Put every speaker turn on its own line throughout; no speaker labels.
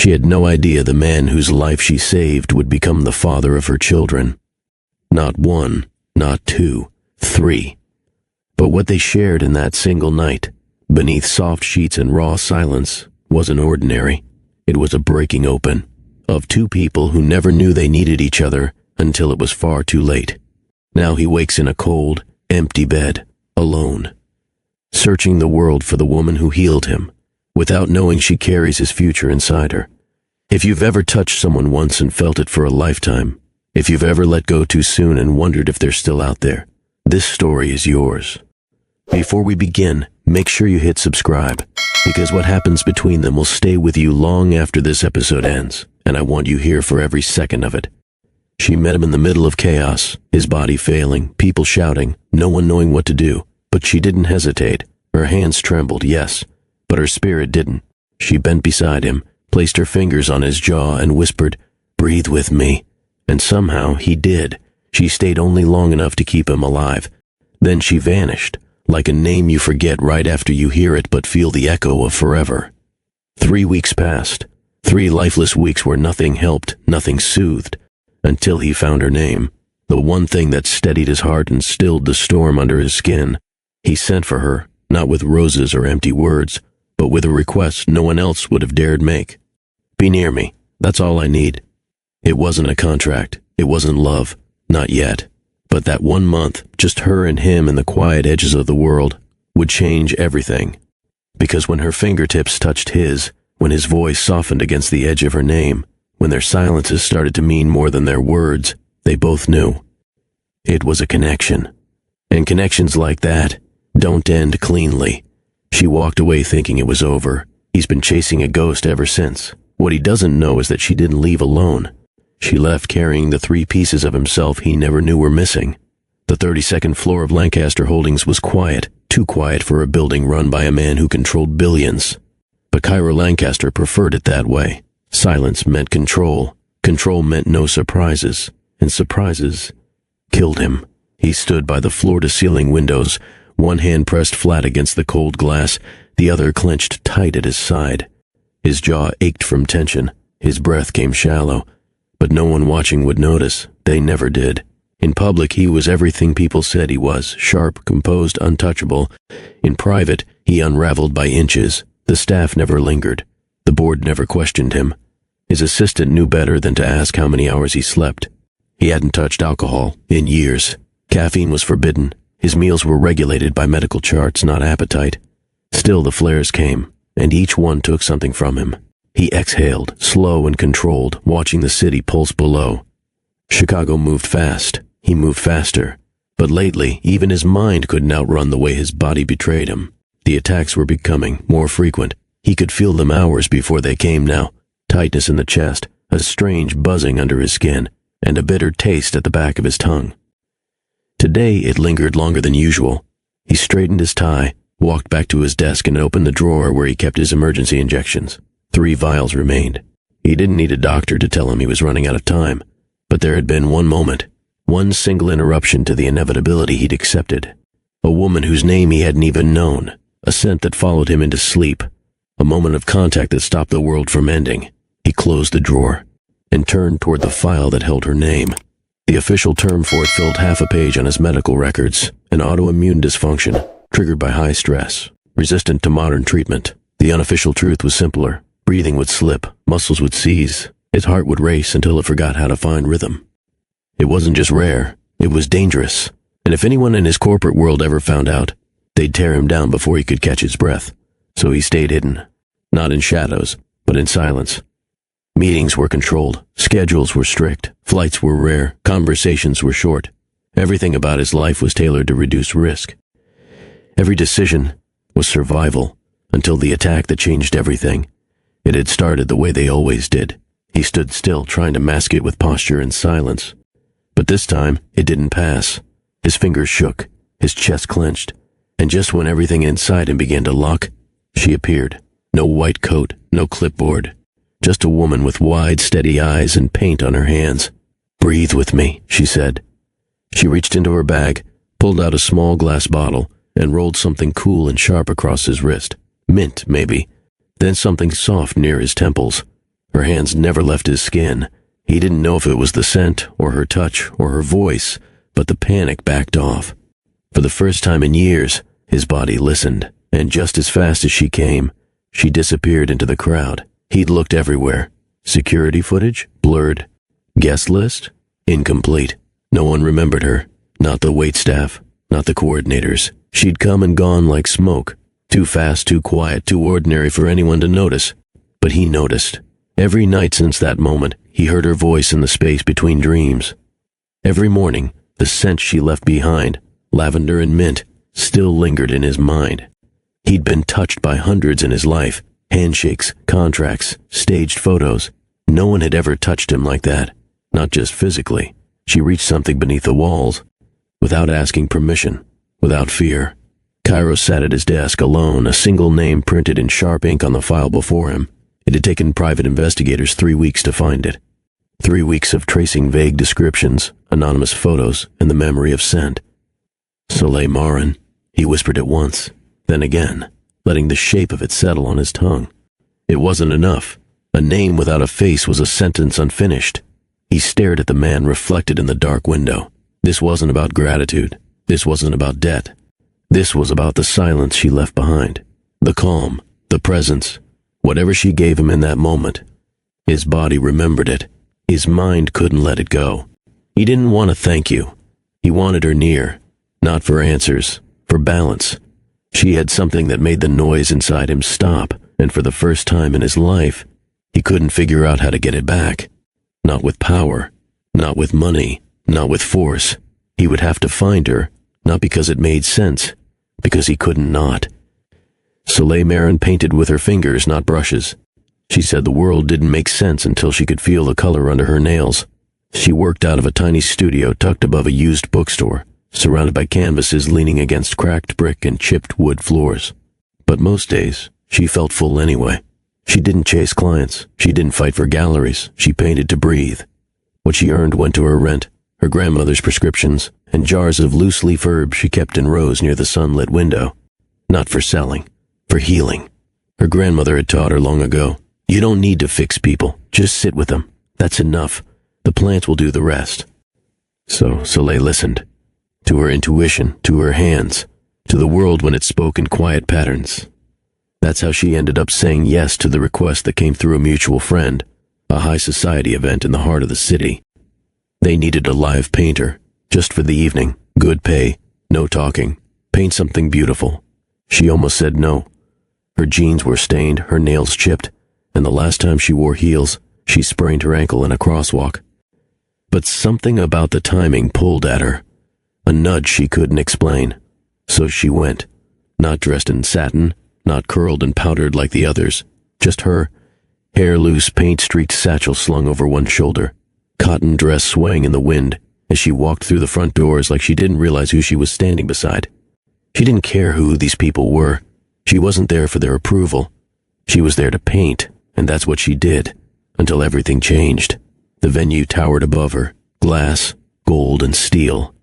She had no idea the man whose life she saved would become the father of her children. Not one, not two, three. But what they shared in that single night, beneath soft sheets and raw silence, wasn't ordinary. It was a breaking open of two people who never knew they needed each other until it was far too late. Now he wakes in a cold, empty bed, alone, searching the world for the woman who healed him, without knowing she carries his future inside her. If you've ever touched someone once and felt it for a lifetime, if you've ever let go too soon and wondered if they're still out there, this story is yours. Before we begin, make sure you hit subscribe, because what happens between them will stay with you long after this episode ends, and I want you here for every second of it. She met him in the middle of chaos, his body failing, people shouting, no one knowing what to do, but she didn't hesitate. Her hands trembled, yes, but her spirit didn't. She bent beside him, placed her fingers on his jaw, and whispered, "Breathe with me." And somehow he did. She stayed only long enough to keep him alive. Then she vanished, like a name you forget right after you hear it but feel the echo of forever. 3 weeks passed. 3 lifeless weeks where nothing helped, nothing soothed, until he found her name, the one thing that steadied his heart and stilled the storm under his skin. He sent for her, not with roses or empty words, but with a request no one else would have dared make. "Be near me. That's all I need." It wasn't a contract. It wasn't love. Not yet. But that 1 month, just her and him in the quiet edges of the world, would change everything. Because when her fingertips touched his, when his voice softened against the edge of her name, when their silences started to mean more than their words, they both knew. It was a connection. And connections like that don't end cleanly. She walked away thinking it was over. He's been chasing a ghost ever since. What he doesn't know is that she didn't leave alone. She left carrying the 3 pieces of himself he never knew were missing. The 32nd floor of Lancaster Holdings was quiet, too quiet for a building run by a man who controlled billions. But Cairo Lancaster preferred it that way. Silence meant control. Control meant no surprises. And surprises killed him. He stood by the floor-to-ceiling windows, one hand pressed flat against the cold glass, the other clenched tight at his side. His jaw ached from tension. His breath came shallow. But no one watching would notice. They never did. In public, he was everything people said he was, sharp, composed, untouchable. In private, he unraveled by inches. The staff never lingered. The board never questioned him. His assistant knew better than to ask how many hours he slept. He hadn't touched alcohol in years. Caffeine was forbidden. His meals were regulated by medical charts, not appetite. Still the flares came, and each one took something from him. He exhaled, slow and controlled, watching the city pulse below. Chicago moved fast. He moved faster. But lately, even his mind couldn't outrun the way his body betrayed him. The attacks were becoming more frequent. He could feel them hours before they came now. Tightness in the chest, a strange buzzing under his skin, and a bitter taste at the back of his tongue. Today it lingered longer than usual. He straightened his tie, walked back to his desk and opened the drawer where he kept his emergency injections. 3 vials remained. He didn't need a doctor to tell him he was running out of time. But there had been one moment, one single interruption to the inevitability he'd accepted. A woman whose name he hadn't even known. A scent that followed him into sleep. A moment of contact that stopped the world from ending. He closed the drawer and turned toward the file that held her name. The official term for it filled half a page on his medical records. An autoimmune dysfunction, triggered by high stress, resistant to modern treatment. The unofficial truth was simpler. Breathing would slip, muscles would seize, his heart would race until it forgot how to find rhythm. It wasn't just rare, it was dangerous. And if anyone in his corporate world ever found out, they'd tear him down before he could catch his breath. So he stayed hidden. Not in shadows, but in silence. Meetings were controlled, schedules were strict, flights were rare, conversations were short. Everything about his life was tailored to reduce risk. Every decision was survival, until the attack that changed everything. It had started the way they always did. He stood still, trying to mask it with posture and silence. But this time, it didn't pass. His fingers shook, his chest clenched, and just when everything inside him began to lock, she appeared. No white coat, no clipboard. Just a woman with wide, steady eyes and paint on her hands. "Breathe with me," she said. She reached into her bag, pulled out a small glass bottle, and rolled something cool and sharp across his wrist. Mint, maybe. Then something soft near his temples. Her hands never left his skin. He didn't know if it was the scent, or her touch, or her voice, but the panic backed off. For the first time in years, his body listened, and just as fast as she came, she disappeared into the crowd. He'd looked everywhere. Security footage? Blurred. Guest list? Incomplete. No one remembered her. Not the waitstaff. Not the coordinators. She'd come and gone like smoke. Too fast, too quiet, too ordinary for anyone to notice. But he noticed. Every night since that moment, he heard her voice in the space between dreams. Every morning, the scent she left behind, lavender and mint, still lingered in his mind. He'd been touched by hundreds in his life. Handshakes, contracts, staged photos. No one had ever touched him like that. Not just physically. She reached something beneath the walls. Without asking permission. Without fear. Cairo sat at his desk alone, a single name printed in sharp ink on the file before him. It had taken private investigators 3 weeks to find it. 3 weeks of tracing vague descriptions, anonymous photos, and the memory of scent. Soleil Marin, he whispered it once, then again, letting the shape of it settle on his tongue. It wasn't enough. A name without a face was a sentence unfinished. He stared at the man reflected in the dark window. This wasn't about gratitude. This wasn't about debt. This was about the silence she left behind. The calm, the presence, whatever she gave him in that moment. His body remembered it. His mind couldn't let it go. He didn't want to thank you. He wanted her near, not for answers, for balance. She had something that made the noise inside him stop, and for the first time in his life, he couldn't figure out how to get it back. Not with power, not with money, not with force. He would have to find her, not because it made sense, because he couldn't not. Soleil Marin painted with her fingers, not brushes. She said the world didn't make sense until she could feel the color under her nails. She worked out of a tiny studio tucked above a used bookstore, surrounded by canvases leaning against cracked brick and chipped wood floors. But most days, she felt full anyway. She didn't chase clients. She didn't fight for galleries. She painted to breathe. What she earned went to her rent, her grandmother's prescriptions, and jars of loose-leaf herbs she kept in rows near the sunlit window. Not for selling, for healing. Her grandmother had taught her long ago, you don't need to fix people. Just sit with them. That's enough. The plants will do the rest. So Soleil listened. To her intuition, to her hands, to the world when it spoke in quiet patterns. That's how she ended up saying yes to the request that came through a mutual friend, a high society event in the heart of the city. They needed a live painter, just for the evening, good pay, no talking, paint something beautiful. She almost said no. Her jeans were stained, her nails chipped, and the last time she wore heels, she sprained her ankle in a crosswalk. But something about the timing pulled at her, a nudge she couldn't explain. So she went, not dressed in satin, not curled and powdered like the others, just her, hair loose, paint-streaked satchel slung over one shoulder, cotton dress swaying in the wind as she walked through the front doors like she didn't realize who she was standing beside. She didn't care who these people were. She wasn't there for their approval. She was there to paint, and that's what she did, until everything changed. The venue towered above her, glass, gold, and steel.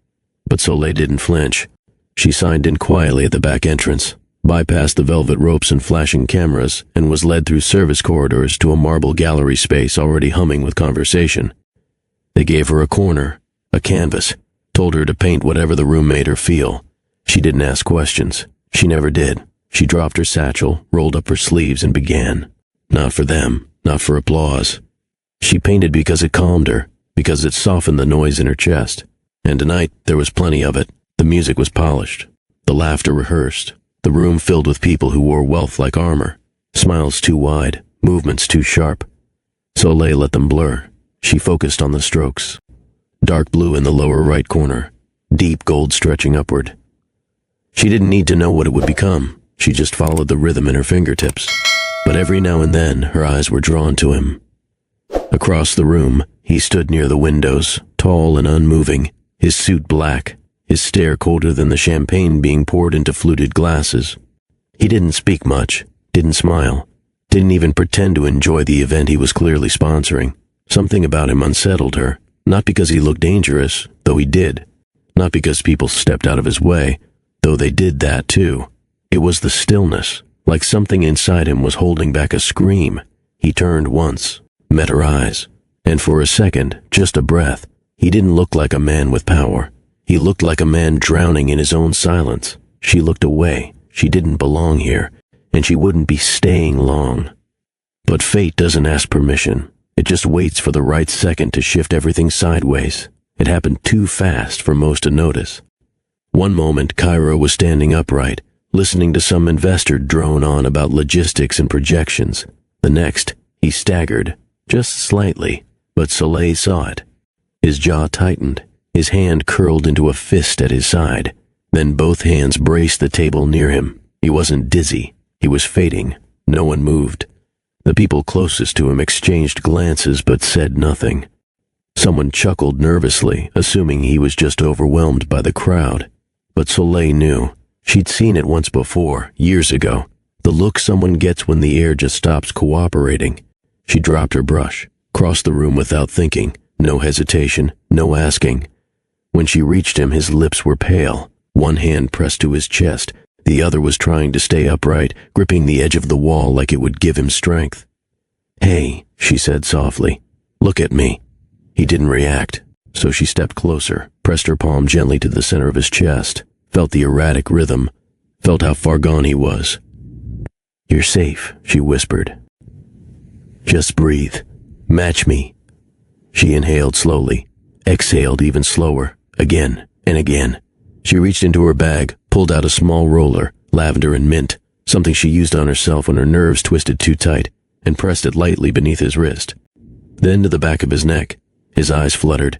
But Soleil didn't flinch. She signed in quietly at the back entrance, bypassed the velvet ropes and flashing cameras, and was led through service corridors to a marble gallery space already humming with conversation. They gave her a corner, a canvas, told her to paint whatever the room made her feel. She didn't ask questions. She never did. She dropped her satchel, rolled up her sleeves, and began. Not for them, not for applause. She painted because it calmed her, because it softened the noise in her chest. And tonight, there was plenty of it. The music was polished. The laughter rehearsed. The room filled with people who wore wealth like armor. Smiles too wide, movements too sharp. Soleil let them blur. She focused on the strokes. Dark blue in the lower right corner. Deep gold stretching upward. She didn't need to know what it would become. She just followed the rhythm in her fingertips. But every now and then, her eyes were drawn to him. Across the room, he stood near the windows, tall and unmoving, his suit black, his stare colder than the champagne being poured into fluted glasses. He didn't speak much, didn't smile, didn't even pretend to enjoy the event he was clearly sponsoring. Something about him unsettled her, not because he looked dangerous, though he did, not because people stepped out of his way, though they did that too. It was the stillness, like something inside him was holding back a scream. He turned once. met her eyes, and for a second, just a breath, he didn't look like a man with power. He looked like a man drowning in his own silence. She looked away. She didn't belong here, and she wouldn't be staying long. But fate doesn't ask permission. It just waits for the right second to shift everything sideways. It happened too fast for most to notice. One moment, Cairo was standing upright, listening to some investor drone on about logistics and projections. The next, he staggered, just slightly, but Soleil saw it. His jaw tightened, his hand curled into a fist at his side. Then both hands braced the table near him. He wasn't dizzy, he was fading. No one moved. The people closest to him exchanged glances but said nothing. Someone chuckled nervously, assuming he was just overwhelmed by the crowd. But Soleil knew. She'd seen it once before, years ago. The look someone gets when the air just stops cooperating. She dropped her brush, crossed the room without thinking. No hesitation, no asking. When she reached him, his lips were pale. One hand pressed to his chest. The other was trying to stay upright, gripping the edge of the wall like it would give him strength. "Hey," she said softly. "Look at me." He didn't react, so she stepped closer, pressed her palm gently to the center of his chest, felt the erratic rhythm, felt how far gone he was. "You're safe," she whispered. "Just breathe. Match me." She inhaled slowly, exhaled even slower, again and again. She reached into her bag, pulled out a small roller, lavender and mint, something she used on herself when her nerves twisted too tight, and pressed it lightly beneath his wrist. Then to the back of his neck. His eyes fluttered.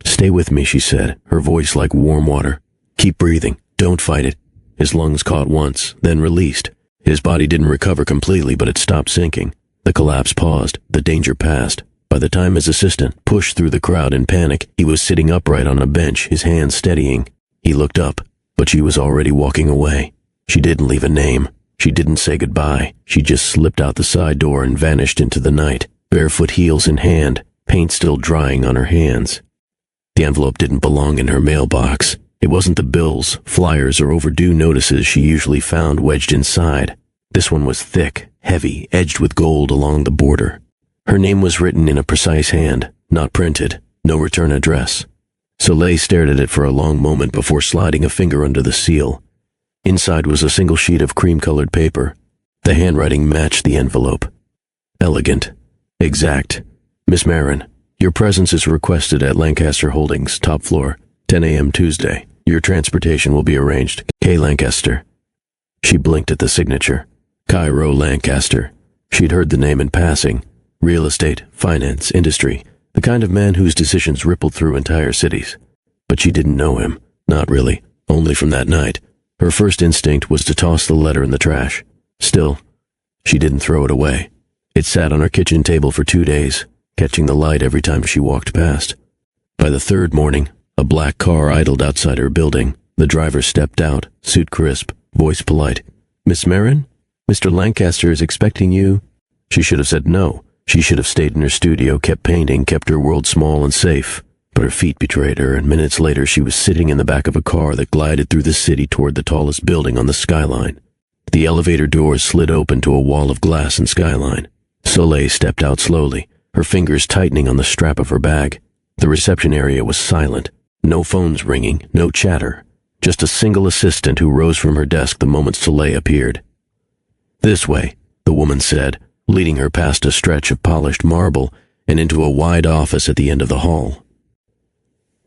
"Stay with me," she said, her voice like warm water. "Keep breathing. Don't fight it." His lungs caught once, then released. His body didn't recover completely, but it stopped sinking. The collapse paused. The danger passed. By the time his assistant pushed through the crowd in panic, he was sitting upright on a bench, his hands steadying. He looked up, but she was already walking away. She didn't leave a name. She didn't say goodbye. She just slipped out the side door and vanished into the night, barefoot heels in hand, paint still drying on her hands. The envelope didn't belong in her mailbox. It wasn't the bills, flyers, or overdue notices she usually found wedged inside. This one was thick, heavy, edged with gold along the border. Her name was written in a precise hand, not printed, no return address. Soleil stared at it for a long moment before sliding a finger under the seal. Inside was a single sheet of cream-colored paper. The handwriting matched the envelope. Elegant. Exact. "Miss Marin, your presence is requested at Lancaster Holdings, top floor, 10 a.m. Tuesday. Your transportation will be arranged. K. Lancaster." She blinked at the signature. Cairo Lancaster. She'd heard the name in passing. Real estate, finance, industry. The kind of man whose decisions rippled through entire cities. But she didn't know him. Not really. Only from that night. Her first instinct was to toss the letter in the trash. Still, she didn't throw it away. It sat on her kitchen table for 2 days, catching the light every time she walked past. By the third morning, a black car idled outside her building. The driver stepped out, suit crisp, voice polite. "Miss Marin? Mr. Lancaster is expecting you." She should have said no. She should have stayed in her studio, kept painting, kept her world small and safe. But her feet betrayed her, and minutes later she was sitting in the back of a car that glided through the city toward the tallest building on the skyline. The elevator doors slid open to a wall of glass and skyline. Soleil stepped out slowly, her fingers tightening on the strap of her bag. The reception area was silent. No phones ringing, no chatter. Just a single assistant who rose from her desk the moment Soleil appeared. "This way," the woman said, leading her past a stretch of polished marble and into a wide office at the end of the hall.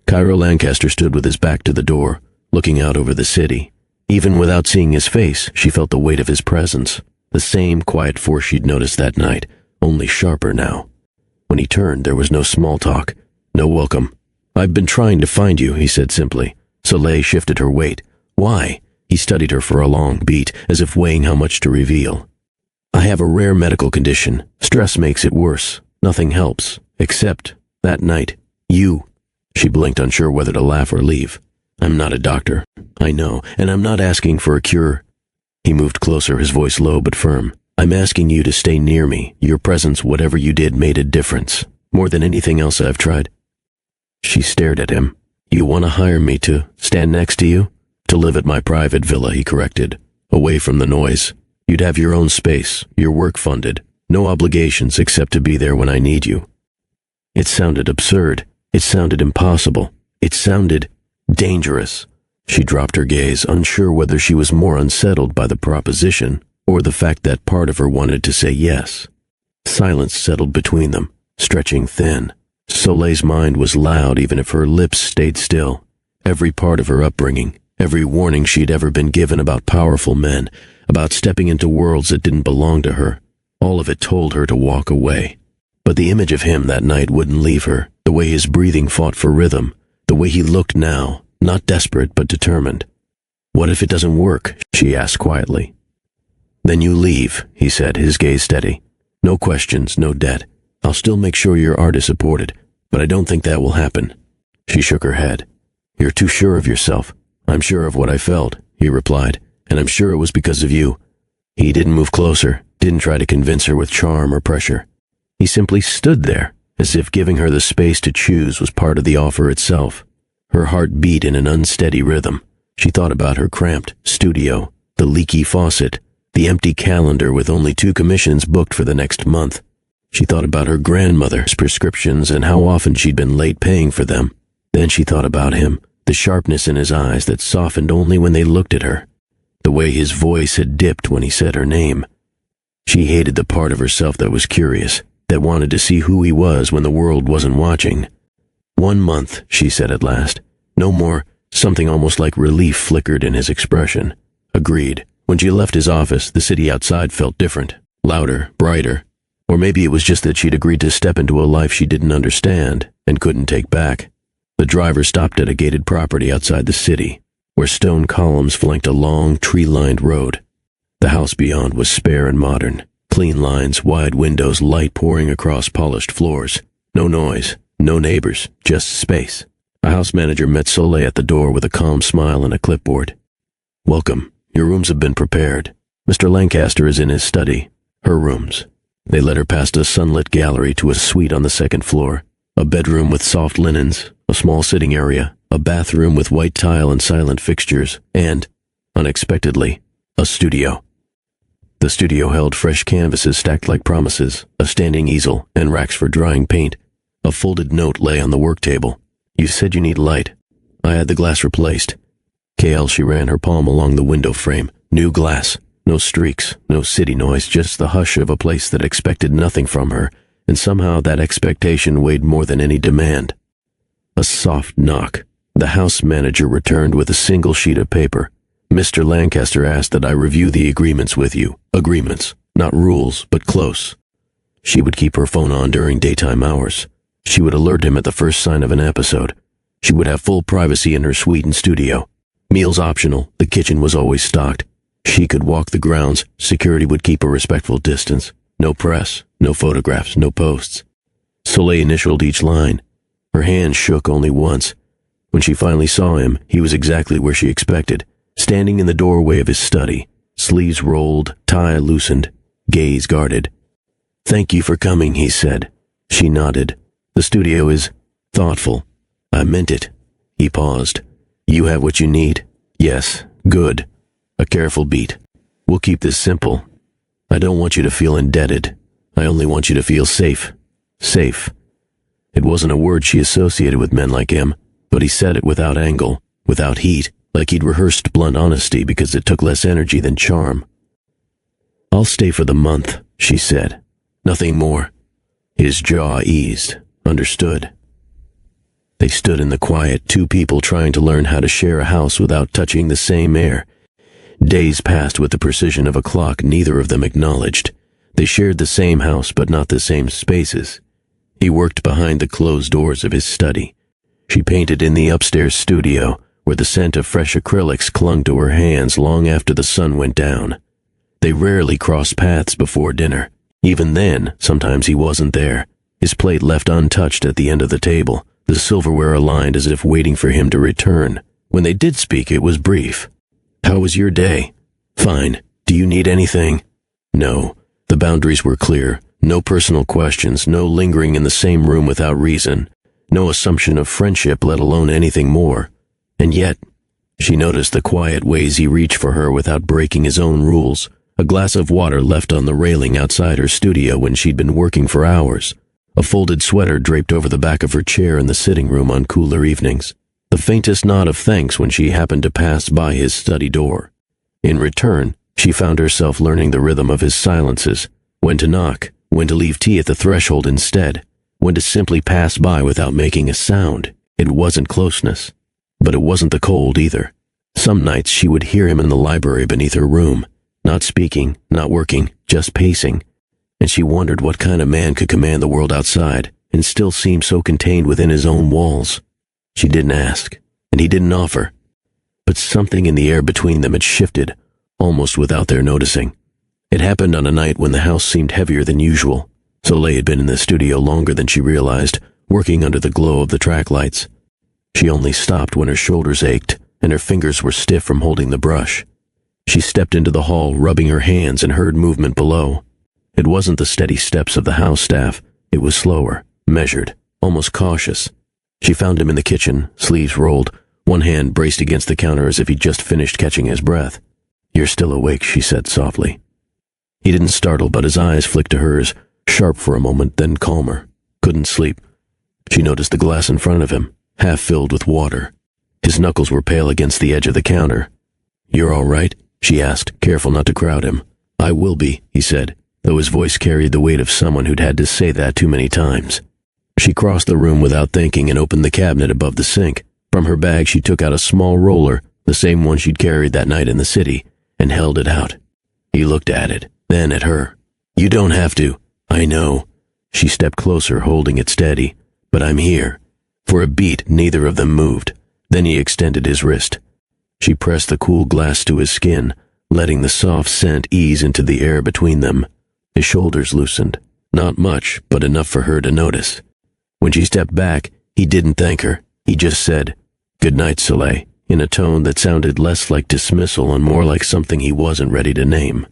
Cairo Lancaster stood with his back to the door, looking out over the city. Even without seeing his face, she felt the weight of his presence, the same quiet force she'd noticed that night, only sharper now. When he turned, there was no small talk, no welcome. "I've been trying to find you," he said simply. Soleil shifted her weight. "Why?" He studied her for a long beat, as if weighing how much to reveal. "I have a rare medical condition. Stress makes it worse. Nothing helps. Except, that night, you." She blinked, unsure whether to laugh or leave. "I'm not a doctor. I know, and I'm not asking for a cure." He moved closer, his voice low but firm. "I'm asking you to stay near me. Your presence, whatever you did, made a difference. More than anything else I've tried." She stared at him. "You want to hire me to stand next to you?" "To live at my private villa," he corrected. "Away from the noise. You'd have your own space, your work funded. No obligations except to be there when I need you. It sounded absurd. It sounded impossible. It sounded dangerous. She dropped her gaze, unsure whether she was more unsettled by the proposition or the fact that part of her wanted to say yes. Silence settled between them, stretching thin. Soleil's mind was loud even if her lips stayed still. Every part of her upbringing, every warning she'd ever been given about powerful men, about stepping into worlds that didn't belong to her, all of it told her to walk away. But the image of him that night wouldn't leave her, the way his breathing fought for rhythm, the way he looked now, not desperate but determined. "What if it doesn't work?" she asked quietly. "Then you leave," he said, his gaze steady. "No questions, no debt. I'll still make sure your art is supported, but I don't think that will happen." She shook her head. "You're too sure of yourself." "I'm sure of what I felt," he replied, "and I'm sure it was because of you." He didn't move closer, didn't try to convince her with charm or pressure. He simply stood there, as if giving her the space to choose was part of the offer itself. Her heart beat in an unsteady rhythm. She thought about her cramped studio, the leaky faucet, the empty calendar with only 2 commissions booked for the next month. She thought about her grandmother's prescriptions and how often she'd been late paying for them. Then she thought about him, the sharpness in his eyes that softened only when they looked at her, the way his voice had dipped when he said her name. She hated the part of herself that was curious, that wanted to see who he was when the world wasn't watching. "1 month," she said at last. "No more." Something almost like relief flickered in his expression. Agreed. When she left his office, the city outside felt different, louder, brighter. Or maybe it was just that she'd agreed to step into a life she didn't understand and couldn't take back. The driver stopped at a gated property outside the city, where stone columns flanked a long, tree-lined road. The house beyond was spare and modern. Clean lines, wide windows, light pouring across polished floors. No noise, no neighbors, just space. A house manager met Soleil at the door with a calm smile and a clipboard. "Welcome. Your rooms have been prepared. Mr. Lancaster is in his study. Her rooms." They led her past a sunlit gallery to a suite on the 2nd floor. A bedroom with soft linens, a small sitting area, a bathroom with white tile and silent fixtures, and, unexpectedly, a studio. The studio held fresh canvases stacked like promises, a standing easel, and racks for drying paint. A folded note lay on the work table. "You said you need light. I had the glass replaced." She ran her palm along the window frame. New glass. No streaks, no city noise, just the hush of a place that expected nothing from her, and somehow that expectation weighed more than any demand. A soft knock. The house manager returned with a single sheet of paper. "Mr. Lancaster asked that I review the agreements with you. Agreements. Not rules, but close." She would keep her phone on during daytime hours. She would alert him at the first sign of an episode. She would have full privacy in her suite and studio. Meals optional, the kitchen was always stocked. She could walk the grounds, security would keep a respectful distance. No press, no photographs, no posts. Soleil initialed each line. Her hand shook only once. When she finally saw him, he was exactly where she expected, standing in the doorway of his study, sleeves rolled, tie loosened, gaze guarded. "Thank you for coming," he said. She nodded. "The studio is thoughtful." "I meant it." He paused. "You have what you need?" "Yes, good." A careful beat. "We'll keep this simple. I don't want you to feel indebted. I only want you to feel safe. Safe." It wasn't a word she associated with men like him, but he said it without angle, without heat, like he'd rehearsed blunt honesty because it took less energy than charm. "I'll stay for the month," she said. "Nothing more." His jaw eased. Understood. They stood in the quiet, 2 people trying to learn how to share a house without touching the same air. Days passed with the precision of a clock neither of them acknowledged. They shared the same house, but not the same spaces. He worked behind the closed doors of his study. She painted in the upstairs studio, where the scent of fresh acrylics clung to her hands long after the sun went down. They rarely crossed paths before dinner. Even then, sometimes he wasn't there, his plate left untouched at the end of the table, the silverware aligned as if waiting for him to return. When they did speak, it was brief. "How was your day?" "Fine. Do you need anything?" No. The boundaries were clear. No personal questions, no lingering in the same room without reason, no assumption of friendship, let alone anything more. And yet, she noticed the quiet ways he reached for her without breaking his own rules, a glass of water left on the railing outside her studio when she'd been working for hours, a folded sweater draped over the back of her chair in the sitting room on cooler evenings, the faintest nod of thanks when she happened to pass by his study door. In return, she found herself learning the rhythm of his silences, when to knock, when to leave tea at the threshold instead, when to simply pass by without making a sound. It wasn't closeness, but it wasn't the cold either. Some nights she would hear him in the library beneath her room, not speaking, not working, just pacing, and she wondered what kind of man could command the world outside and still seem so contained within his own walls. She didn't ask, and he didn't offer, but something in the air between them had shifted, almost without their noticing. It happened on a night when the house seemed heavier than usual. Soleil had been in the studio longer than she realized, working under the glow of the track lights. She only stopped when her shoulders ached and her fingers were stiff from holding the brush. She stepped into the hall, rubbing her hands, and heard movement below. It wasn't the steady steps of the house staff. It was slower, measured, almost cautious. She found him in the kitchen, sleeves rolled, one hand braced against the counter as if he'd just finished catching his breath. "You're still awake," she said softly. He didn't startle, but his eyes flicked to hers, sharp for a moment, then calmer. Couldn't sleep. She noticed the glass in front of him, half filled with water. His knuckles were pale against the edge of the counter. "You're all right?" she asked, careful not to crowd him. "I will be," he said, though his voice carried the weight of someone who'd had to say that too many times. She crossed the room without thinking and opened the cabinet above the sink. From her bag she took out a small roller, the same one she'd carried that night in the city, and held it out. He looked at it, then at her. "You don't have to. I know." She stepped closer, holding it steady. "But I'm here." For a beat, neither of them moved. Then he extended his wrist. She pressed the cool glass to his skin, letting the soft scent ease into the air between them. His shoulders loosened. Not much, but enough for her to notice. When she stepped back, he didn't thank her. He just said, "Good night, Soleil," in a tone that sounded less like dismissal and more like something he wasn't ready to name.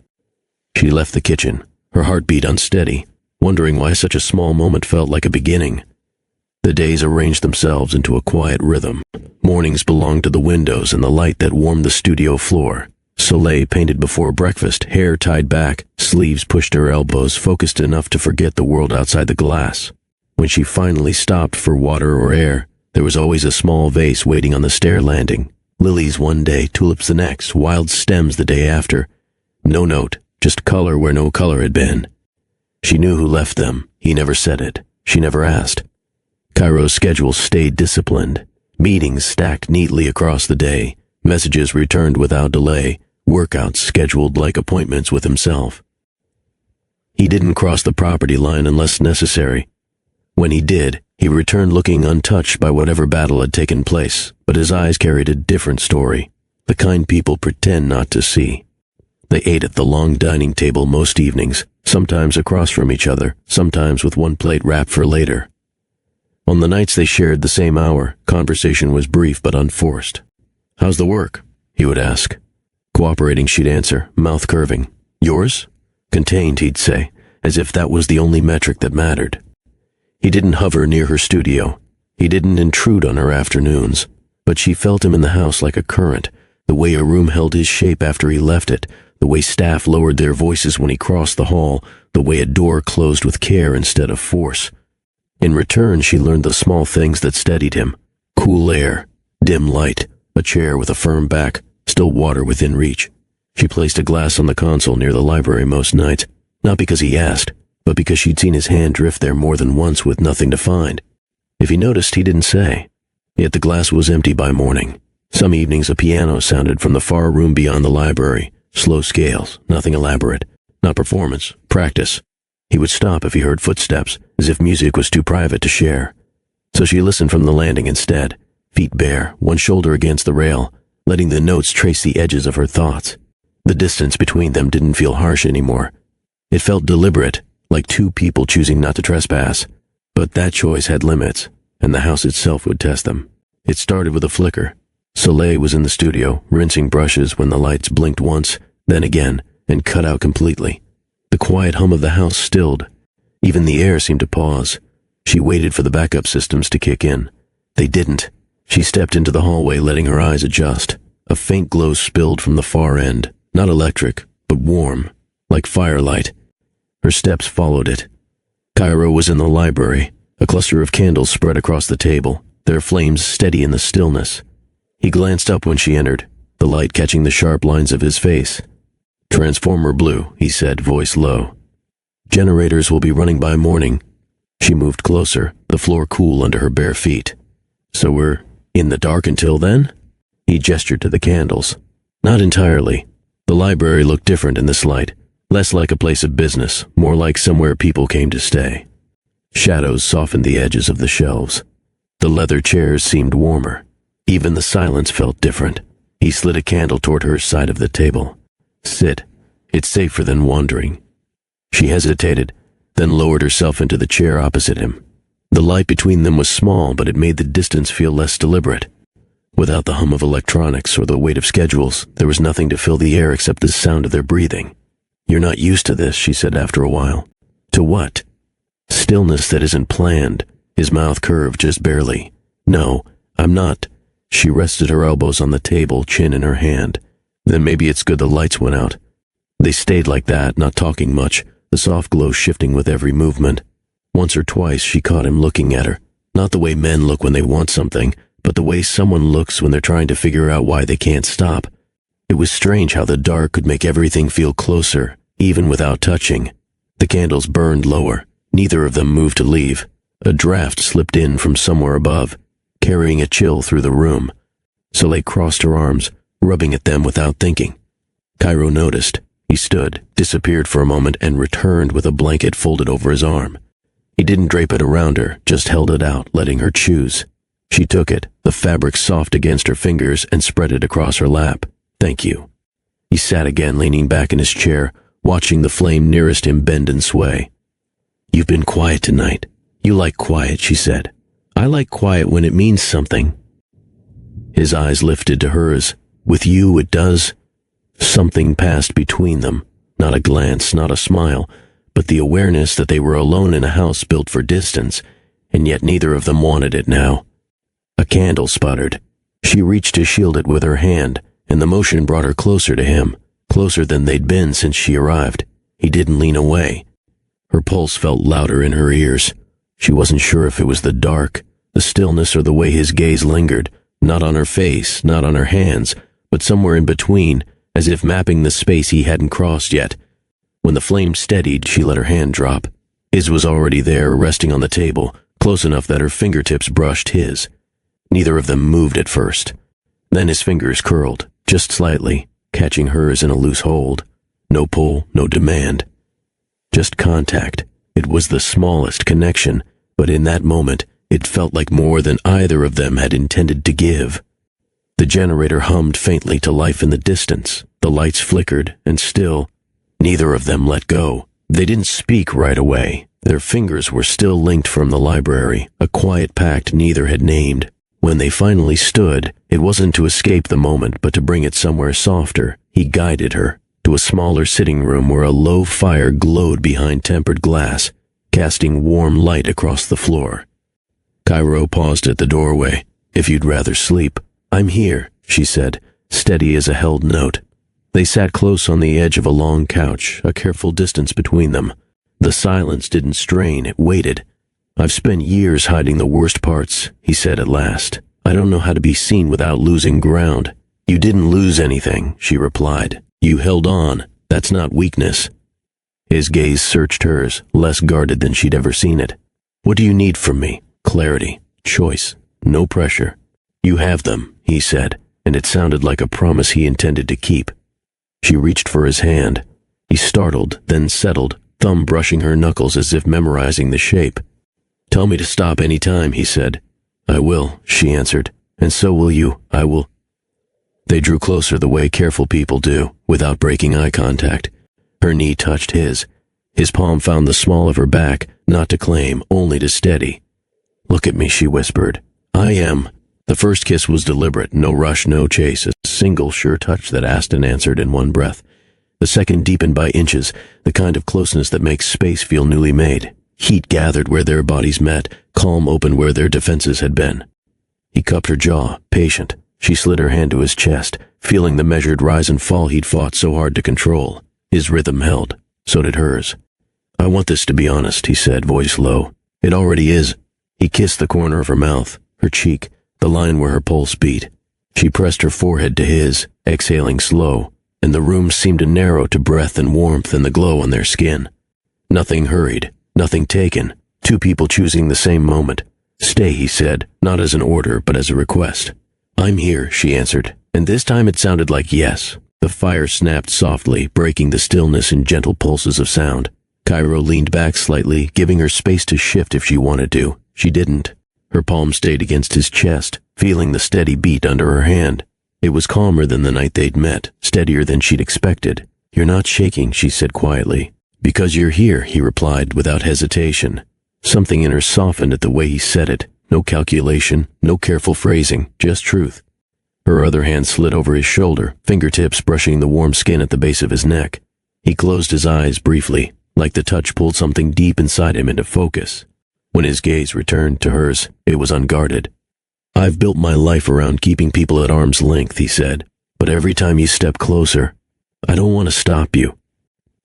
She left the kitchen, her heartbeat unsteady, wondering why such a small moment felt like a beginning. The days arranged themselves into a quiet rhythm. Mornings belonged to the windows and the light that warmed the studio floor. Soleil painted before breakfast, hair tied back, sleeves pushed to her elbows, focused enough to forget the world outside the glass. When she finally stopped for water or air, there was always a small vase waiting on the stair landing. Lilies one day, tulips the next, wild stems the day after. No note, just color where no color had been. She knew who left them. He never said it. She never asked. Cairo's schedule stayed disciplined. Meetings stacked neatly across the day. Messages returned without delay. Workouts scheduled like appointments with himself. He didn't cross the property line unless necessary. When he did, he returned looking untouched by whatever battle had taken place, but his eyes carried a different story, the kind people pretend not to see. They ate at the long dining table most evenings, sometimes across from each other, sometimes with one plate wrapped for later. On the nights they shared the same hour, conversation was brief but unforced. "How's the work?" he would ask. Cooperating, she'd answer, mouth curving. "Yours?" Contained, he'd say, as if that was the only metric that mattered. He didn't hover near her studio. He didn't intrude on her afternoons, but she felt him in the house like a current, the way a room held his shape after he left it, the way staff lowered their voices when he crossed the hall, the way a door closed with care instead of force. In return, she learned the small things that steadied him. Cool air, dim light, a chair with a firm back, still water within reach. She placed a glass on the console near the library most nights, not because he asked, but because she'd seen his hand drift there more than once with nothing to find. If he noticed, he didn't say. Yet the glass was empty by morning. Some evenings a piano sounded from the far room beyond the library, slow scales, nothing elaborate, not performance, practice. He would stop if he heard footsteps, as if music was too private to share. So she listened from the landing instead, feet bare, one shoulder against the rail, letting the notes trace the edges of her thoughts. The distance between them didn't feel harsh anymore. It felt deliberate, like two people choosing not to trespass. But that choice had limits, and the house itself would test them. It started with a flicker. Soleil was in the studio, rinsing brushes when the lights blinked once, then again, and cut out completely. The quiet hum of the house stilled. Even the air seemed to pause. She waited for the backup systems to kick in. They didn't. She stepped into the hallway, letting her eyes adjust. A faint glow spilled from the far end, not electric, but warm, like firelight. Her steps followed it. Cairo was in the library, a cluster of candles spread across the table, their flames steady in the stillness. He glanced up when she entered, the light catching the sharp lines of his face. "Transformer blue," he said, voice low. "Generators will be running by morning." She moved closer, the floor cool under her bare feet. "So we're in the dark until then?" He gestured to the candles. "Not entirely. The library looked different in this light, less like a place of business, more like somewhere people came to stay." Shadows softened the edges of the shelves. The leather chairs seemed warmer. Even the silence felt different. He slid a candle toward her side of the table. "Sit. It's safer than wandering." She hesitated, then lowered herself into the chair opposite him. The light between them was small, but it made the distance feel less deliberate. Without the hum of electronics or the weight of schedules, there was nothing to fill the air except the sound of their breathing. "You're not used to this," she said after a while. "To what?" "Stillness that isn't planned." His mouth curved just barely. "No, I'm not." She rested her elbows on the table, chin in her hand. "Then maybe it's good the lights went out." They stayed like that, not talking much, the soft glow shifting with every movement. Once or twice she caught him looking at her, not the way men look when they want something, but the way someone looks when they're trying to figure out why they can't stop. It was strange how the dark could make everything feel closer, even without touching. The candles burned lower. Neither of them moved to leave. A draft slipped in from somewhere above, carrying a chill through the room. Soleil crossed her arms, rubbing at them without thinking. Cairo noticed. He stood, disappeared for a moment, and returned with a blanket folded over his arm. He didn't drape it around her, just held it out, letting her choose. She took it, the fabric soft against her fingers, and spread it across her lap. "Thank you." He sat again, leaning back in his chair, watching the flame nearest him bend and sway. "You've been quiet tonight. You like quiet," she said. "I like quiet when it means something." His eyes lifted to hers. "With you, it does." Something passed between them. Not a glance, not a smile, but the awareness that they were alone in a house built for distance, and yet neither of them wanted it now. A candle sputtered. She reached to shield it with her hand, and the motion brought her closer to him, closer than they'd been since she arrived. He didn't lean away. Her pulse felt louder in her ears. She wasn't sure if it was the dark, the stillness, or the way his gaze lingered, not on her face, not on her hands, but somewhere in between, as if mapping the space he hadn't crossed yet. When the flame steadied, she let her hand drop. His was already there, resting on the table, close enough that her fingertips brushed his. Neither of them moved at first. Then his fingers curled, just slightly, catching hers in a loose hold. No pull, no demand. Just contact. It was the smallest connection, but in that moment, it felt like more than either of them had intended to give. The generator hummed faintly to life in the distance. The lights flickered, and still, neither of them let go. They didn't speak right away. Their fingers were still linked from the library, a quiet pact neither had named. When they finally stood, it wasn't to escape the moment, but to bring it somewhere softer. He guided her to a smaller sitting room where a low fire glowed behind tempered glass, casting warm light across the floor. Cairo paused at the doorway. "If you'd rather sleep." "I'm here," she said, steady as a held note. They sat close on the edge of a long couch, a careful distance between them. The silence didn't strain, it waited. "I've spent years hiding the worst parts," he said at last. "I don't know how to be seen without losing ground." "You didn't lose anything," she replied. "You held on. That's not weakness." His gaze searched hers, less guarded than she'd ever seen it. "What do you need from me?" "Clarity. Choice. No pressure." "You have them," he said, and it sounded like a promise he intended to keep. She reached for his hand. He startled, then settled, thumb brushing her knuckles as if memorizing the shape. "Tell me to stop any time," he said. "I will," she answered. "And so will you. I will." They drew closer the way careful people do, without breaking eye contact. Her knee touched his. His palm found the small of her back, not to claim, only to steady. "Look at me," she whispered. "I am." The first kiss was deliberate, no rush, no chase, a single sure touch that asked and answered in one breath. The second deepened by inches, the kind of closeness that makes space feel newly made. Heat gathered where their bodies met, calm opened where their defenses had been. He cupped her jaw, patient. She slid her hand to his chest, feeling the measured rise and fall he'd fought so hard to control. His rhythm held. So did hers. "I want this to be honest," he said, voice low. "It already is." He kissed the corner of her mouth, her cheek, the line where her pulse beat. She pressed her forehead to his, exhaling slow, and the room seemed to narrow to breath and warmth and the glow on their skin. Nothing hurried, nothing taken, two people choosing the same moment. "Stay," he said, not as an order, but as a request. "I'm here," she answered, and this time it sounded like yes. The fire snapped softly, breaking the stillness in gentle pulses of sound. Cairo leaned back slightly, giving her space to shift if she wanted to. She didn't. Her palm stayed against his chest, feeling the steady beat under her hand. It was calmer than the night they'd met, steadier than she'd expected. "You're not shaking," she said quietly. "Because you're here," he replied without hesitation. Something in her softened at the way he said it. No calculation, no careful phrasing, just truth. Her other hand slid over his shoulder, fingertips brushing the warm skin at the base of his neck. He closed his eyes briefly, like the touch pulled something deep inside him into focus. When his gaze returned to hers, it was unguarded. "I've built my life around keeping people at arm's length," he said, "but every time you step closer, I don't want to stop you."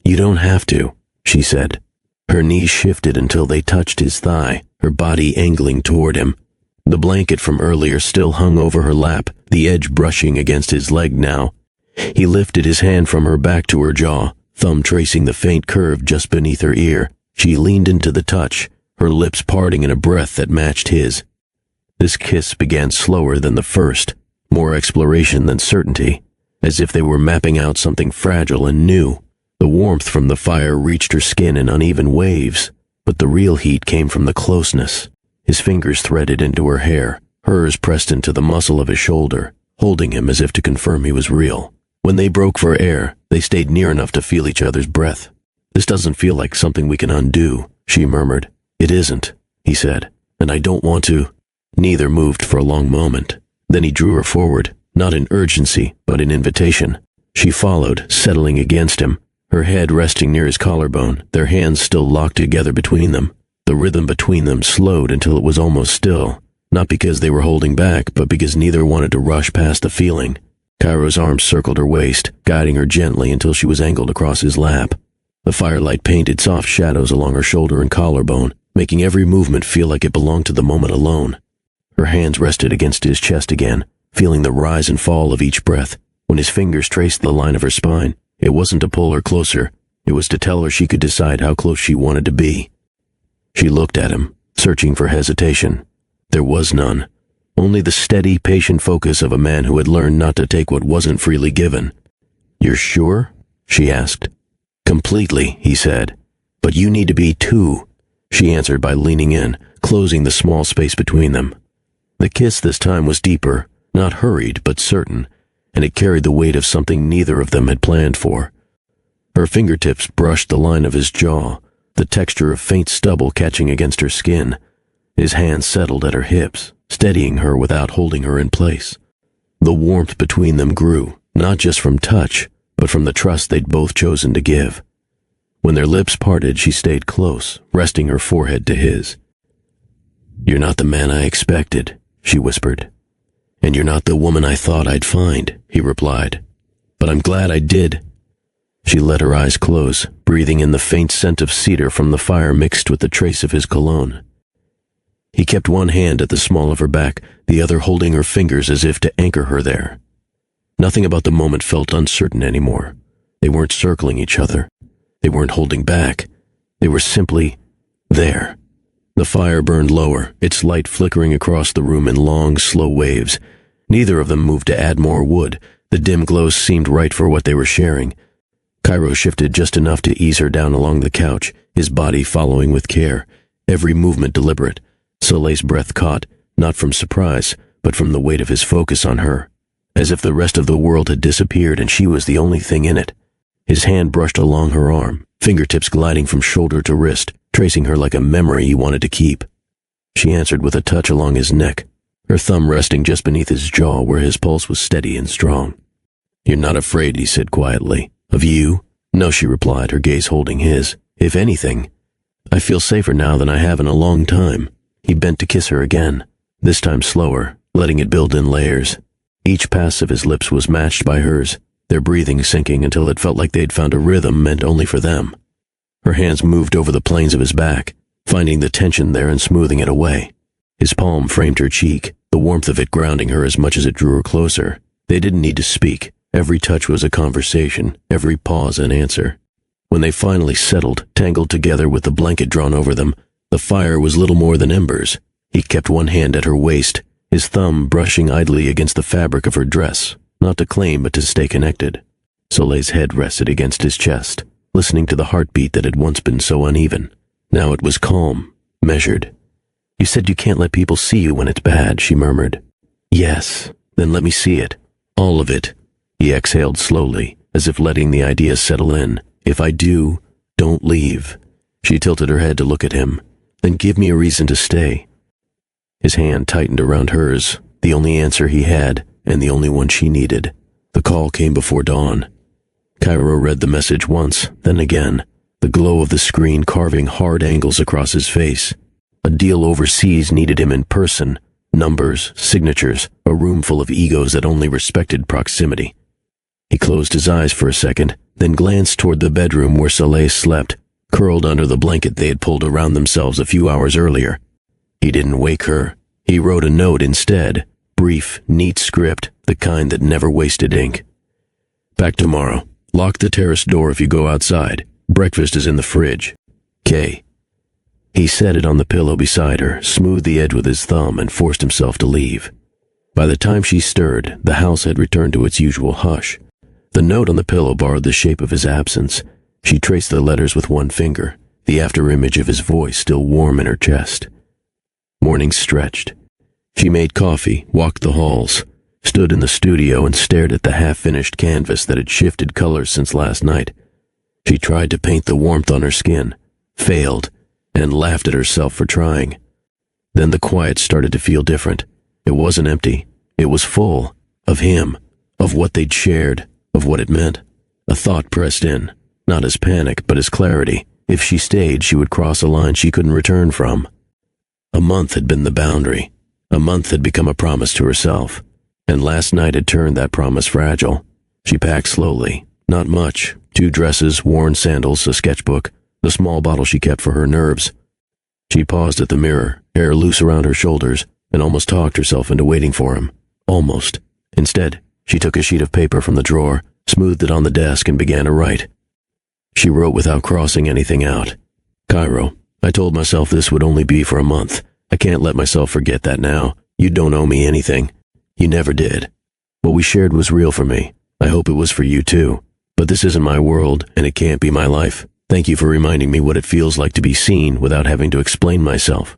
"You don't have to," she said. Her knees shifted until they touched his thigh, her body angling toward him. The blanket from earlier still hung over her lap, the edge brushing against his leg now. He lifted his hand from her back to her jaw, thumb tracing the faint curve just beneath her ear. She leaned into the touch, her lips parting in a breath that matched his. This kiss began slower than the first, more exploration than certainty, as if they were mapping out something fragile and new. The warmth from the fire reached her skin in uneven waves, but the real heat came from the closeness. His fingers threaded into her hair, hers pressed into the muscle of his shoulder, holding him as if to confirm he was real. When they broke for air, they stayed near enough to feel each other's breath. "This doesn't feel like something we can undo," she murmured. "It isn't," he said, "and I don't want to." Neither moved for a long moment. Then he drew her forward, not in urgency, but in invitation. She followed, settling against him, her head resting near his collarbone, their hands still locked together between them. The rhythm between them slowed until it was almost still, not because they were holding back, but because neither wanted to rush past the feeling. Cairo's arms circled her waist, guiding her gently until she was angled across his lap. The firelight painted soft shadows along her shoulder and collarbone, making every movement feel like it belonged to the moment alone. Her hands rested against his chest again, feeling the rise and fall of each breath. When his fingers traced the line of her spine, it wasn't to pull her closer, it was to tell her she could decide how close she wanted to be. She looked at him, searching for hesitation. There was none. Only the steady, patient focus of a man who had learned not to take what wasn't freely given. "You're sure?" she asked. "Completely," he said. "But you need to be too," she answered by leaning in, closing the small space between them. The kiss this time was deeper, not hurried but certain, and it carried the weight of something neither of them had planned for. Her fingertips brushed the line of his jaw, the texture of faint stubble catching against her skin. His hands settled at her hips, steadying her without holding her in place. The warmth between them grew, not just from touch, but from the trust they'd both chosen to give. When their lips parted, she stayed close, resting her forehead to his. "You're not the man I expected," she whispered. "And you're not the woman I thought I'd find," he replied. "But I'm glad I did." She let her eyes close, breathing in the faint scent of cedar from the fire mixed with the trace of his cologne. He kept one hand at the small of her back, the other holding her fingers as if to anchor her there. Nothing about the moment felt uncertain anymore. They weren't circling each other. They weren't holding back. They were simply there. The fire burned lower, its light flickering across the room in long, slow waves. Neither of them moved to add more wood. The dim glow seemed right for what they were sharing. Cairo shifted just enough to ease her down along the couch, his body following with care, every movement deliberate. Soleil's breath caught, not from surprise, but from the weight of his focus on her, as if the rest of the world had disappeared and she was the only thing in it. His hand brushed along her arm, fingertips gliding from shoulder to wrist, tracing her like a memory he wanted to keep. She answered with a touch along his neck, her thumb resting just beneath his jaw where his pulse was steady and strong. "You're not afraid," he said quietly. "Of you?" "No," she replied, her gaze holding his. "If anything, I feel safer now than I have in a long time." He bent to kiss her again, this time slower, letting it build in layers. Each pass of his lips was matched by hers, their breathing sinking until it felt like they'd found a rhythm meant only for them. Her hands moved over the planes of his back, finding the tension there and smoothing it away. His palm framed her cheek, the warmth of it grounding her as much as it drew her closer. They didn't need to speak. Every touch was a conversation, every pause an answer. When they finally settled, tangled together with the blanket drawn over them, the fire was little more than embers. He kept one hand at her waist, his thumb brushing idly against the fabric of her dress, not to claim but to stay connected. Soleil's head rested against his chest, listening to the heartbeat that had once been so uneven. Now it was calm, measured. "You said you can't let people see you when it's bad," she murmured. "Yes, then let me see it. All of it." He exhaled slowly, as if letting the idea settle in. "If I do, don't leave." She tilted her head to look at him. "Then give me a reason to stay." His hand tightened around hers, the only answer he had, and the only one she needed. The call came before dawn. Cairo read the message once, then again, the glow of the screen carving hard angles across his face. A deal overseas needed him in person. Numbers, signatures, a room full of egos that only respected proximity. He closed his eyes for a second, then glanced toward the bedroom where Soleil slept, curled under the blanket they had pulled around themselves a few hours earlier. He didn't wake her. He wrote a note instead, brief, neat script, the kind that never wasted ink. "Back tomorrow. Lock the terrace door if you go outside. Breakfast is in the fridge. K." He set it on the pillow beside her, smoothed the edge with his thumb, and forced himself to leave. By the time she stirred, the house had returned to its usual hush. The note on the pillow borrowed the shape of his absence. She traced the letters with one finger, the afterimage of his voice still warm in her chest. Morning stretched. She made coffee, walked the halls, stood in the studio and stared at the half-finished canvas that had shifted colors since last night. She tried to paint the warmth on her skin, failed, and laughed at herself for trying. Then the quiet started to feel different. It wasn't empty. It was full. Of him. Of what they'd shared. Of what it meant. A thought pressed in. Not as panic, but as clarity. If she stayed, she would cross a line she couldn't return from. A month had been the boundary. A month had become a promise to herself. And last night had turned that promise fragile. She packed slowly. Not much. 2 dresses, worn sandals, a sketchbook, the small bottle she kept for her nerves. She paused at the mirror, hair loose around her shoulders, and almost talked herself into waiting for him. Almost. Instead, she took a sheet of paper from the drawer, smoothed it on the desk, and began to write. She wrote without crossing anything out. "Cairo, I told myself this would only be for a month. I can't let myself forget that now. You don't owe me anything. You never did. What we shared was real for me. I hope it was for you too. But this isn't my world, and it can't be my life. Thank you for reminding me what it feels like to be seen without having to explain myself."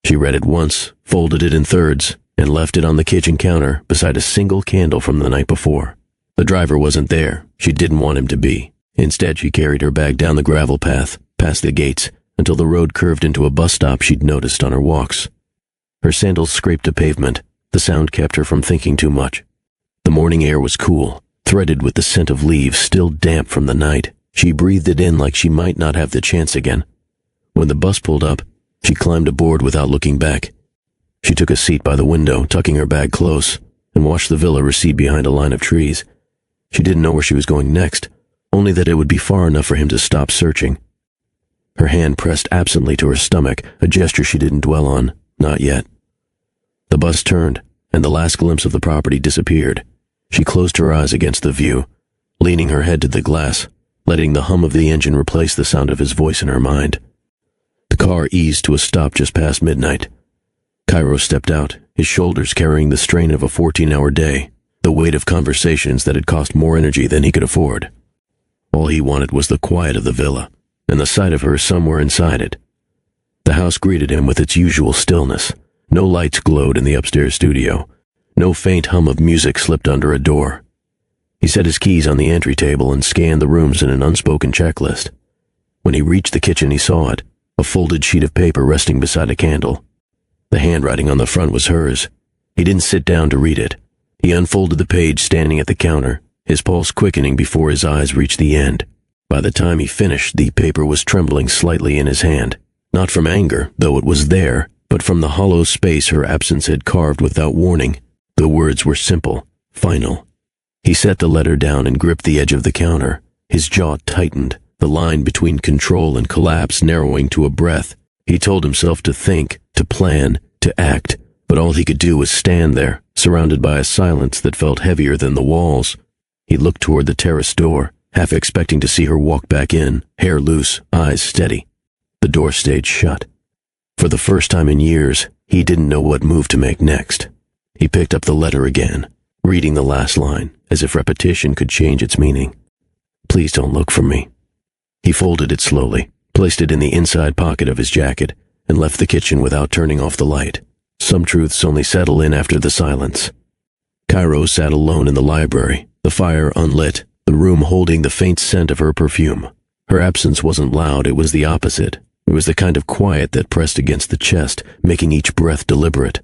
She read it once, folded it in thirds, and left it on the kitchen counter beside a single candle from the night before. The driver wasn't there. She didn't want him to be. Instead, she carried her bag down the gravel path, past the gates, until the road curved into a bus stop she'd noticed on her walks. Her sandals scraped the pavement. The sound kept her from thinking too much. The morning air was cool, threaded with the scent of leaves still damp from the night. She breathed it in like she might not have the chance again. When the bus pulled up, she climbed aboard without looking back. She took a seat by the window, tucking her bag close, and watched the villa recede behind a line of trees. She didn't know where she was going next, only that it would be far enough for him to stop searching. Her hand pressed absently to her stomach, a gesture she didn't dwell on, not yet. The bus turned, and the last glimpse of the property disappeared. She closed her eyes against the view, leaning her head to the glass, letting the hum of the engine replace the sound of his voice in her mind. The car eased to a stop just past midnight. Cairo stepped out, his shoulders carrying the strain of a 14-hour day, the weight of conversations that had cost more energy than he could afford. All he wanted was the quiet of the villa, and the sight of her somewhere inside it. The house greeted him with its usual stillness. No lights glowed in the upstairs studio. No faint hum of music slipped under a door. He set his keys on the entry table and scanned the rooms in an unspoken checklist. When he reached the kitchen, he saw it, a folded sheet of paper resting beside a candle. The handwriting on the front was hers. He didn't sit down to read it. He unfolded the page standing at the counter, his pulse quickening before his eyes reached the end. By the time he finished, the paper was trembling slightly in his hand. Not from anger, though it was there, but from the hollow space her absence had carved without warning. The words were simple, final. He set the letter down and gripped the edge of the counter. His jaw tightened, the line between control and collapse narrowing to a breath. He told himself to think, to plan, to act, but all he could do was stand there, surrounded by a silence that felt heavier than the walls. He looked toward the terrace door, half expecting to see her walk back in, hair loose, eyes steady. The door stayed shut. For the first time in years, he didn't know what move to make next. He picked up the letter again, reading the last line, as if repetition could change its meaning. Please don't look for me. He folded it slowly, placed it in the inside pocket of his jacket, and left the kitchen without turning off the light. Some truths only settle in after the silence. Cairo sat alone in the library, the fire unlit, the room holding the faint scent of her perfume. Her absence wasn't loud, it was the opposite. It was the kind of quiet that pressed against the chest, making each breath deliberate.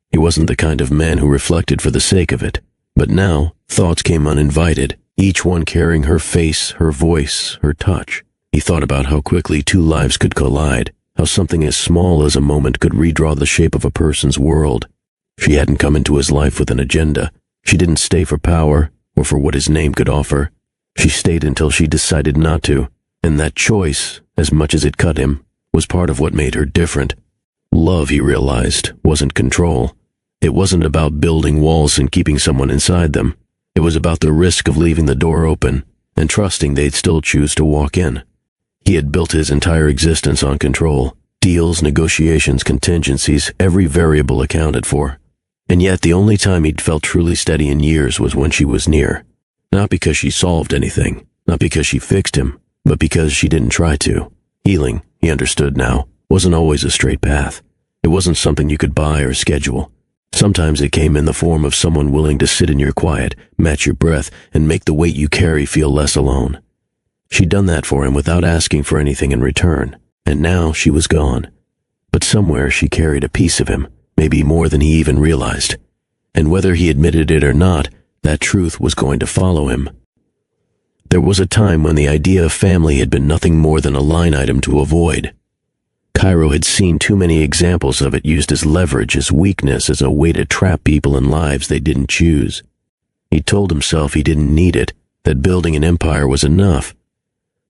He wasn't the kind of man who reflected for the sake of it. But now, thoughts came uninvited, each one carrying her face, her voice, her touch. He thought about how quickly two lives could collide, how something as small as a moment could redraw the shape of a person's world. She hadn't come into his life with an agenda. She didn't stay for power, or for what his name could offer. She stayed until she decided not to, and that choice, as much as it cut him, was part of what made her different. Love, he realized, wasn't control. It wasn't about building walls and keeping someone inside them. It was about the risk of leaving the door open and trusting they'd still choose to walk in. He had built his entire existence on control. Deals, negotiations, contingencies, every variable accounted for. And yet the only time he'd felt truly steady in years was when she was near. Not because she solved anything, not because she fixed him, but because she didn't try to. Healing, he understood now, wasn't always a straight path. It wasn't something you could buy or schedule. Sometimes it came in the form of someone willing to sit in your quiet, match your breath, and make the weight you carry feel less alone. She'd done that for him without asking for anything in return, and now she was gone. But somewhere she carried a piece of him, maybe more than he even realized. And whether he admitted it or not, that truth was going to follow him. There was a time when the idea of family had been nothing more than a line item to avoid. Cairo had seen too many examples of it used as leverage, as weakness, as a way to trap people in lives they didn't choose. He told himself he didn't need it, that building an empire was enough.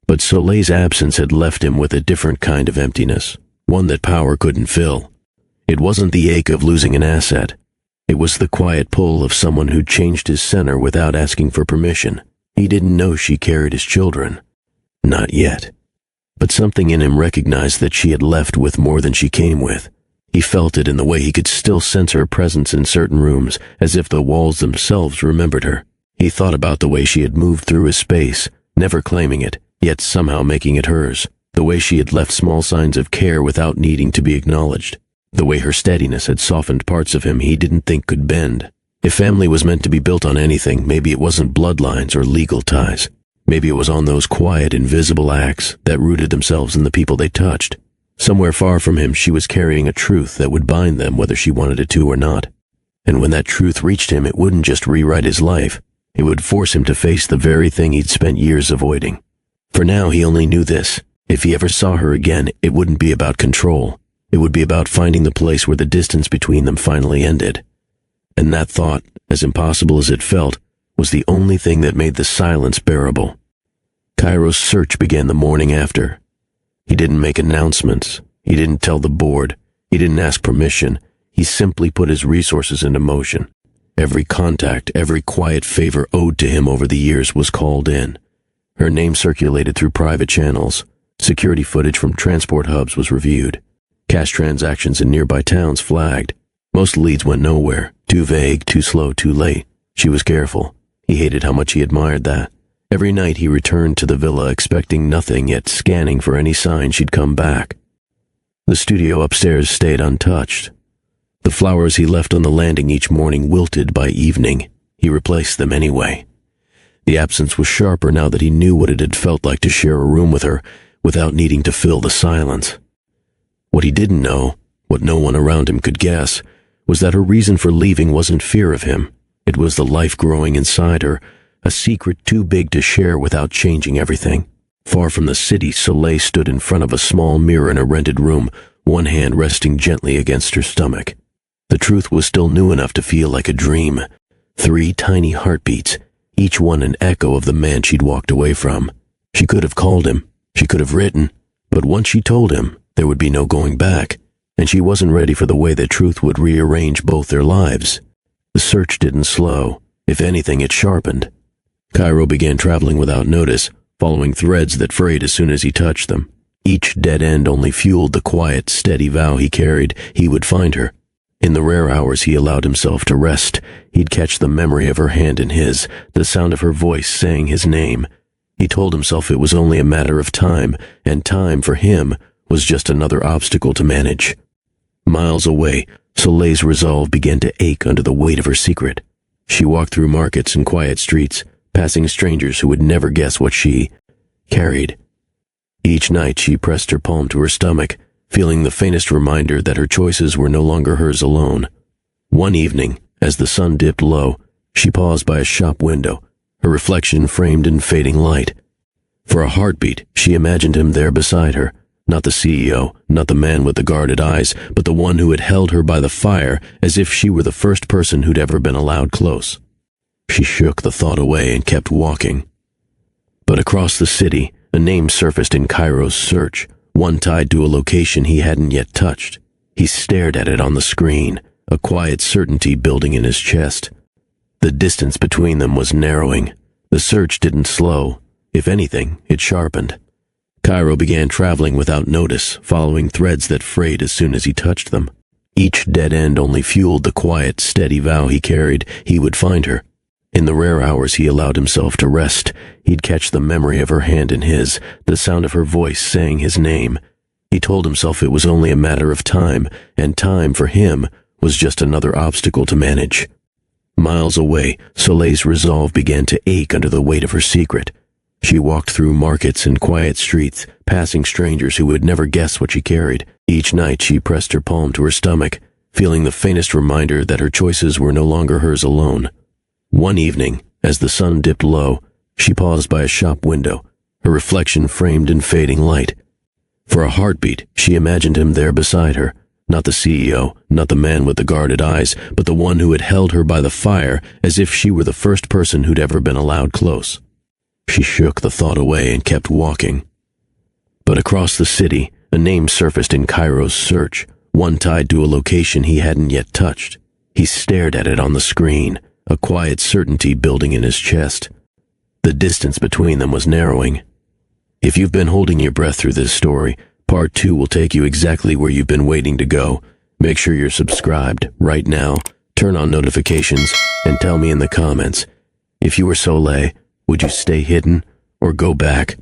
But Soleil's absence had left him with a different kind of emptiness, one that power couldn't fill. It wasn't the ache of losing an asset. It was the quiet pull of someone who'd changed his center without asking for permission. He didn't know she carried his children. Not yet. But something in him recognized that she had left with more than she came with. He felt it in the way he could still sense her presence in certain rooms, as if the walls themselves remembered her. He thought about the way she had moved through his space, never claiming it, yet somehow making it hers. The way she had left small signs of care without needing to be acknowledged. The way her steadiness had softened parts of him he didn't think could bend. If family was meant to be built on anything, maybe it wasn't bloodlines or legal ties. Maybe it was on those quiet, invisible acts that rooted themselves in the people they touched. Somewhere far from him, she was carrying a truth that would bind them whether she wanted it to or not. And when that truth reached him, it wouldn't just rewrite his life. It would force him to face the very thing he'd spent years avoiding. For now, he only knew this. If he ever saw her again, it wouldn't be about control. It would be about finding the place where the distance between them finally ended. And that thought, as impossible as it felt, was the only thing that made the silence bearable. Cairo's search began the morning after. He didn't make announcements. He didn't tell the board. He didn't ask permission. He simply put his resources into motion. Every contact, every quiet favor owed to him over the years was called in. Her name circulated through private channels. Security footage from transport hubs was reviewed. Cash transactions in nearby towns flagged. Most leads went nowhere. Too vague, too slow, too late. She was careful. He hated how much he admired that. Every night he returned to the villa expecting nothing, yet scanning for any sign she'd come back. The studio upstairs stayed untouched. The flowers he left on the landing each morning wilted by evening. He replaced them anyway. The absence was sharper now that he knew what it had felt like to share a room with her without needing to fill the silence. What he didn't know, what no one around him could guess, was that her reason for leaving wasn't fear of him. It was the life growing inside her, a secret too big to share without changing everything. Far from the city, Soleil stood in front of a small mirror in a rented room, one hand resting gently against her stomach. The truth was still new enough to feel like a dream. 3 tiny heartbeats, each one an echo of the man she'd walked away from. She could have called him, she could have written, but once she told him, there would be no going back, and she wasn't ready for the way that truth would rearrange both their lives. The search didn't slow. If anything, it sharpened. Cairo began traveling without notice, following threads that frayed as soon as he touched them. Each dead end only fueled the quiet, steady vow he carried he would find her. In the rare hours he allowed himself to rest, he'd catch the memory of her hand in his, the sound of her voice saying his name. He told himself it was only a matter of time, and time for him was just another obstacle to manage. Miles away, Soleil's resolve began to ache under the weight of her secret. She walked through markets and quiet streets, passing strangers who would never guess what she carried. Each night she pressed her palm to her stomach, feeling the faintest reminder that her choices were no longer hers alone. One evening, as the sun dipped low, she paused by a shop window, her reflection framed in fading light. For a heartbeat, she imagined him there beside her, not the CEO, not the man with the guarded eyes, but the one who had held her by the fire as if she were the first person who'd ever been allowed close. She shook the thought away and kept walking. But across the city, a name surfaced in Cairo's search, one tied to a location he hadn't yet touched. He stared at it on the screen, a quiet certainty building in his chest. The distance between them was narrowing. The search didn't slow. If anything, it sharpened. Cairo began traveling without notice, following threads that frayed as soon as he touched them. Each dead end only fueled the quiet, steady vow he carried he would find her. In the rare hours he allowed himself to rest, he'd catch the memory of her hand in his, the sound of her voice saying his name. He told himself it was only a matter of time, and time for him was just another obstacle to manage. Miles away, Soleil's resolve began to ache under the weight of her secret. She walked through markets and quiet streets, passing strangers who would never guess what she carried. Each night she pressed her palm to her stomach, feeling the faintest reminder that her choices were no longer hers alone. One evening, as the sun dipped low, she paused by a shop window, her reflection framed in fading light. For a heartbeat, she imagined him there beside her, not the CEO, not the man with the guarded eyes, but the one who had held her by the fire as if she were the first person who'd ever been allowed close. She shook the thought away and kept walking. But across the city, a name surfaced in Cairo's search, one tied to a location he hadn't yet touched. He stared at it on the screen, a quiet certainty building in his chest. The distance between them was narrowing. If you've been holding your breath through this story, Part 2 will take you exactly where you've been waiting to go. Make sure you're subscribed right now, turn on notifications, and tell me in the comments, if you were Soleil, would you stay hidden or go back?